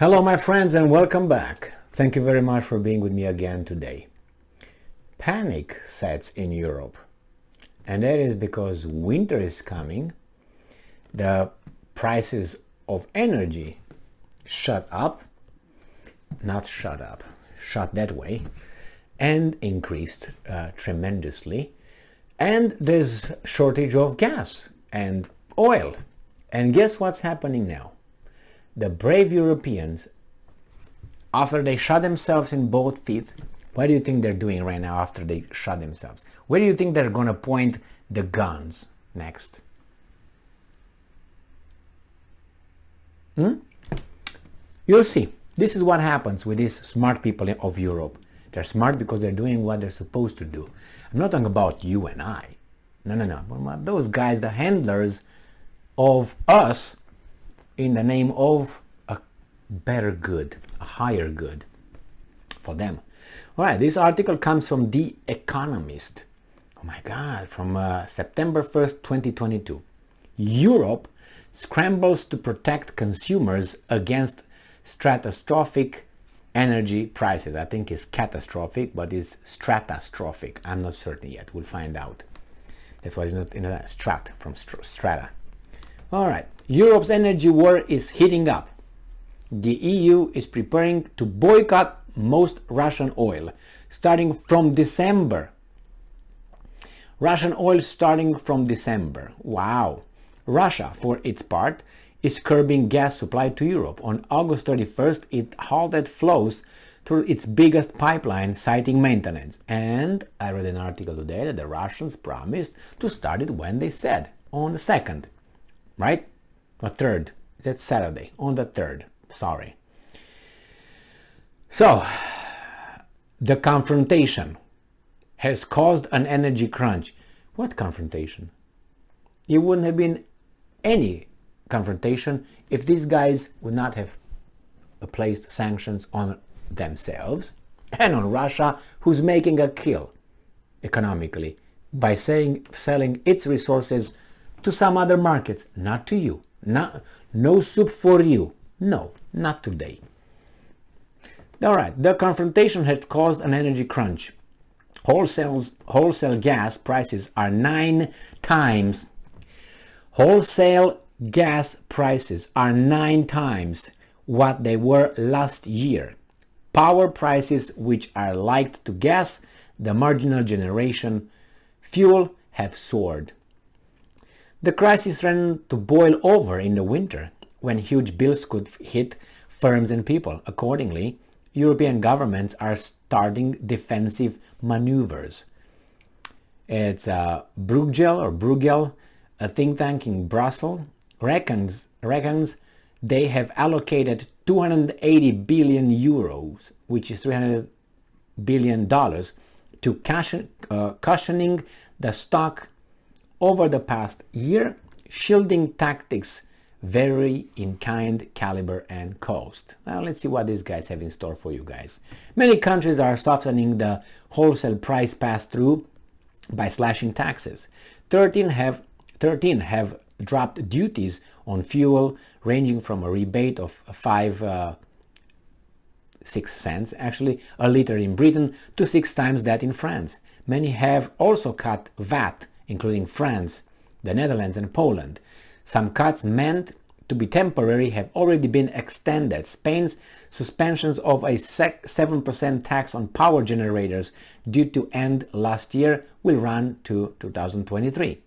Hello my friends and welcome back. Thank you very much for being with me again today. Panic sets in Europe, and that is because winter is coming. The prices of energy shut that way, and increased tremendously. And there's shortage of gas and oil. And guess what's happening now? The brave Europeans, after they shot themselves in both feet, what do you think they're doing right now after they shot themselves? Where do you think they're going to point the guns next? You'll see. This is what happens with these smart people of Europe. They're smart because they're doing what they're supposed to do. I'm not talking about you and I. No. Those guys, the handlers of us, in the name of a better good, a higher good for them. All right, this article comes from The Economist. Oh my God, from September 1st, 2022. Europe scrambles to protect consumers against stratospheric energy prices. I think it's catastrophic, but it's stratospheric. I'm not certain yet. We'll find out. That's why it's not in a strat, from strata. All right. Europe's energy war is heating up. The EU is preparing to boycott most Russian oil starting from December. Russian oil starting from December. Wow. Russia, for its part, is curbing gas supply to Europe. On August 31st, it halted flows through its biggest pipeline, citing maintenance. And I read an article today that the Russians promised to start it when they said, on the 2nd, right? The 3rd. That's Saturday, on the 3rd. Sorry. So, the confrontation has caused an energy crunch. What confrontation? It wouldn't have been any confrontation if these guys would not have placed sanctions on themselves and on Russia, who's making a kill economically by selling its resources to some other markets, not to you. No soup for you. No, not today. All right, the confrontation had caused an energy crunch. Wholesale gas prices are 9 times. Wholesale gas prices are 9 times what they were last year. Power prices, which are linked to gas, the marginal generation fuel, have soared. The crisis ran to boil over in the winter, when huge bills could hit firms and people. Accordingly, European governments are starting defensive maneuvers. It's Bruegel, a think tank in Brussels, reckons they have allocated 280 billion euros, which is $300 billion, to cushioning the stock over the past year. Shielding tactics vary in kind, caliber, and cost. Now let's see what these guys have in store for you guys. Many countries are softening the wholesale price pass-through by slashing taxes. 13 have dropped duties on fuel, ranging from a rebate of 6 cents, actually, a liter in Britain, to 6 times that in France. Many have also cut VAT, including France, the Netherlands, and Poland. Some cuts, meant to be temporary, have already been extended. Spain's suspensions of a 7% tax on power generators due to end last year will run to 2023.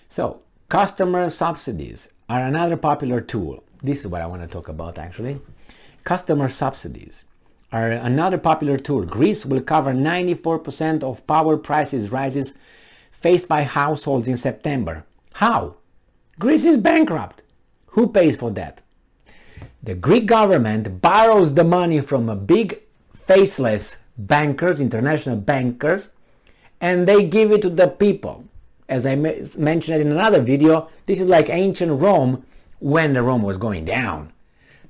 So, customer subsidies are another popular tool. This is what I want to talk about actually. Customer subsidies are another popular tool. Greece will cover 94% of power prices rises faced by households in September. How? Greece is bankrupt. Who pays for that? The Greek government borrows the money from big faceless bankers, international bankers, and they give it to the people. As I mentioned in another video, this is like ancient Rome when the Rome was going down.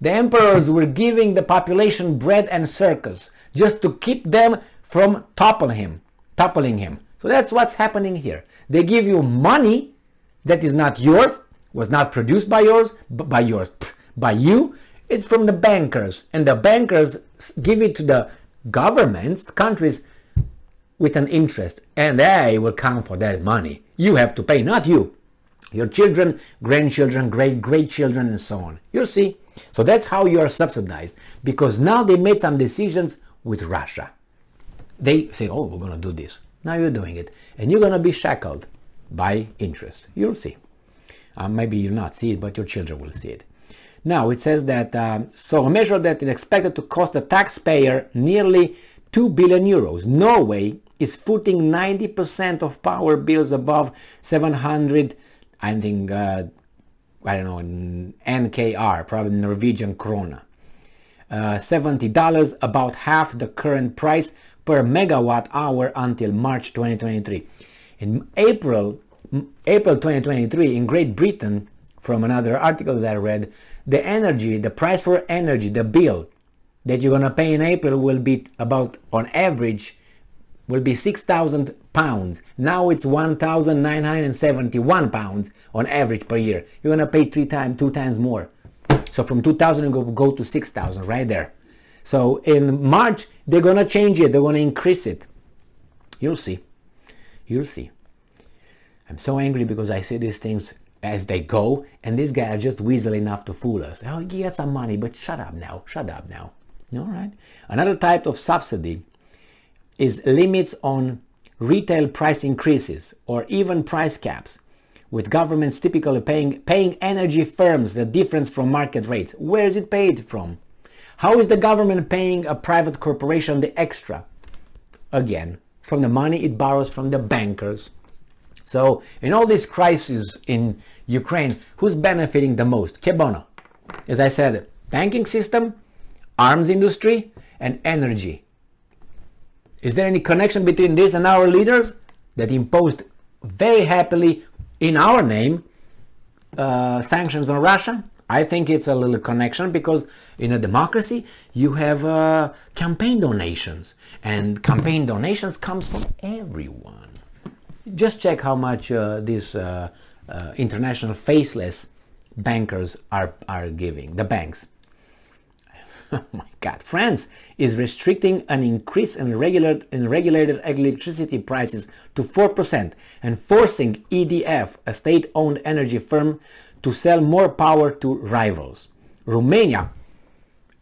The emperors were giving the population bread and circus just to keep them from toppling him. So that's what's happening here. They give you money that is not yours, was not produced by you. It's from the bankers, and the bankers give it to the governments, countries, with an interest, and they will come for that money. You have to pay, not you. Your children, grandchildren, great-great-children, and so on. You see? So that's how you are subsidized, because now they made some decisions with Russia. They say, oh, we're going to do this. Now you're doing it, and you're going to be shackled by interest. You'll see. Maybe you'll not see it, but your children will see it. Now it says that, so a measure that is expected to cost the taxpayer nearly 2 billion euros. Norway is footing 90% of power bills above 700, I think, I don't know, NKR, probably Norwegian krona. $70, about half the current price per megawatt hour until March 2023. In April 2023, in Great Britain, from another article that I read, the price for energy, the bill that you're gonna pay in April will be about, on average, will be £6,000. Now it's £1,971 on average per year. You're gonna pay two times more. So from 2,000 you go to 6,000 right there. So in March they're gonna change it. They're gonna increase it. You'll see. You'll see. I'm so angry because I see these things as they go, and these guys are just weasel enough to fool us. Oh, get some money, but shut up now. Shut up now. All right. Another type of subsidy is limits on retail price increases or even price caps, with governments typically paying energy firms the difference from market rates. Where is it paid from? How is the government paying a private corporation the extra? Again, from the money it borrows from the bankers. So in all these crises in Ukraine, who's benefiting the most? Que bono. As I said, banking system, arms industry, and energy. Is there any connection between this and our leaders that imposed very happily in our name sanctions on Russia? I think it's a little connection, because in a democracy you have campaign donations, and campaign donations comes from everyone. Just check how much these international faceless bankers are giving, the banks. Oh my God. France is restricting an increase in regulated electricity prices to 4% and forcing EDF, a state-owned energy firm, to sell more power to rivals. Romania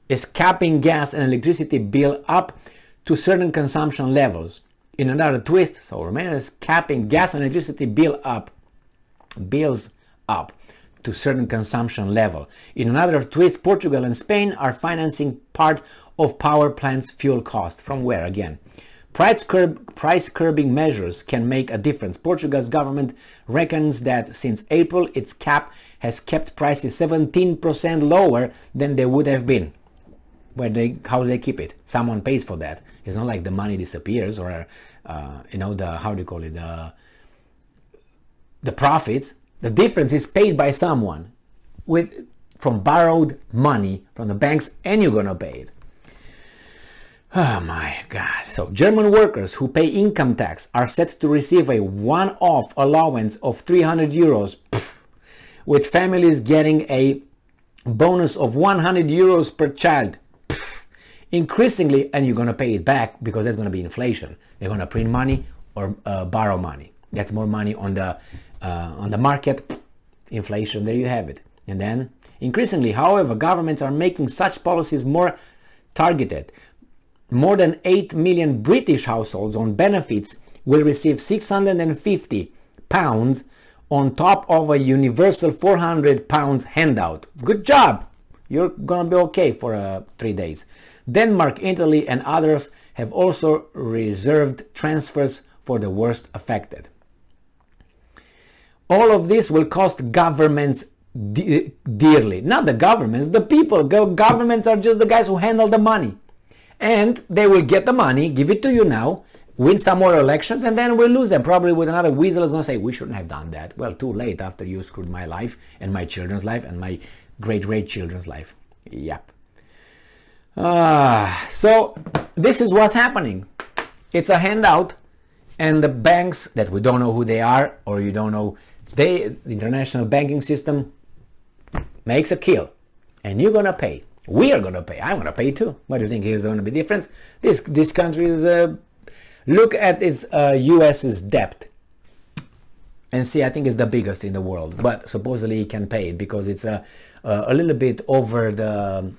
is capping gas and electricity bill up to certain consumption levels. In another twist, so Romania is capping gas and electricity bills up to certain consumption level. In another twist, Portugal and Spain are financing part of power plants' fuel cost. From where again? Price curbing measures can make a difference. Portugal's government reckons that since April, its cap has kept prices 17% lower than they would have been. How do they keep it? Someone pays for that. It's not like the money disappears, or the profits. The difference is paid by someone from borrowed money from the banks, and you're gonna pay it. Oh my God. So German workers who pay income tax are set to receive a one-off allowance of 300 euros, with families getting a bonus of 100 euros per child. Increasingly, and you're going to pay it back, because there's going to be inflation. They're going to print money or borrow money. That's more money on the market. Inflation, there you have it. And then increasingly, however, governments are making such policies more targeted. More than 8 million British households on benefits will receive £650 on top of a universal £400 handout. Good job! You're going to be okay for 3 days. Denmark, Italy, and others have also reserved transfers for the worst affected. All of this will cost governments dearly. Not the governments, the people. Governments are just the guys who handle the money. And they will get the money, give it to you now, win some more elections, and then we'll lose them. Probably with another weasel is going to say, we shouldn't have done that. Well, too late after you screwed my life and my children's life and my great-great-children's life. Yep. So this is what's happening. It's a handout, and the banks that we don't know who they are, or you don't know, the international banking system makes a kill, and you're gonna pay We are going to pay. I'm going to pay too. What do you think is going to be difference? This country is, look at its US's debt and see, I think it's the biggest in the world, but supposedly it can pay it because it's a little bit over the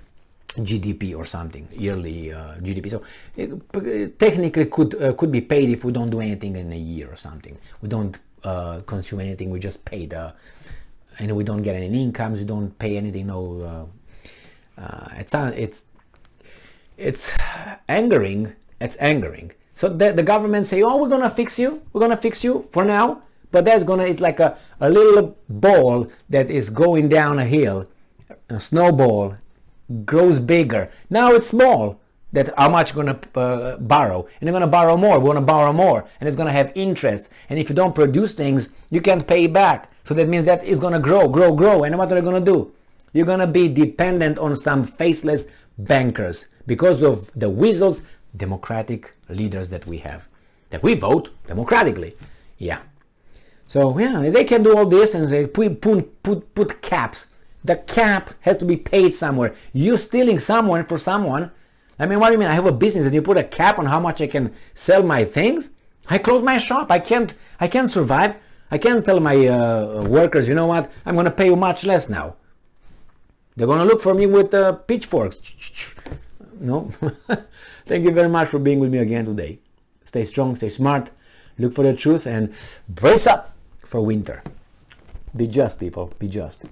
GDP or something, yearly GDP. So it technically could be paid if we don't do anything in a year or something. We don't consume anything. We just pay and we don't get any incomes. We don't pay anything. No, it's angering. It's angering. So the government say, oh, we're gonna fix you. We're gonna fix you for now. But it's like a little ball that is going down a hill, a snowball, grows bigger. Now it's small. That how much you're gonna borrow, and you're gonna borrow more. We wanna borrow more, and it's gonna have interest. And if you don't produce things, you can't pay back. So that means that it's gonna grow. And what are you gonna do? You're gonna be dependent on some faceless bankers because of the weasels, democratic leaders that we have, that we vote democratically. Yeah. So yeah, they can do all this and they put caps. The cap has to be paid somewhere. You're stealing someone for someone. I mean, what do you mean? I have a business and you put a cap on how much I can sell my things? I close my shop. I can't survive. I can't tell my workers, you know what? I'm going to pay you much less now. They're going to look for me with pitchforks. No. Thank you very much for being with me again today. Stay strong, stay smart, look for the truth, and brace up for winter. Be just, people. Be just.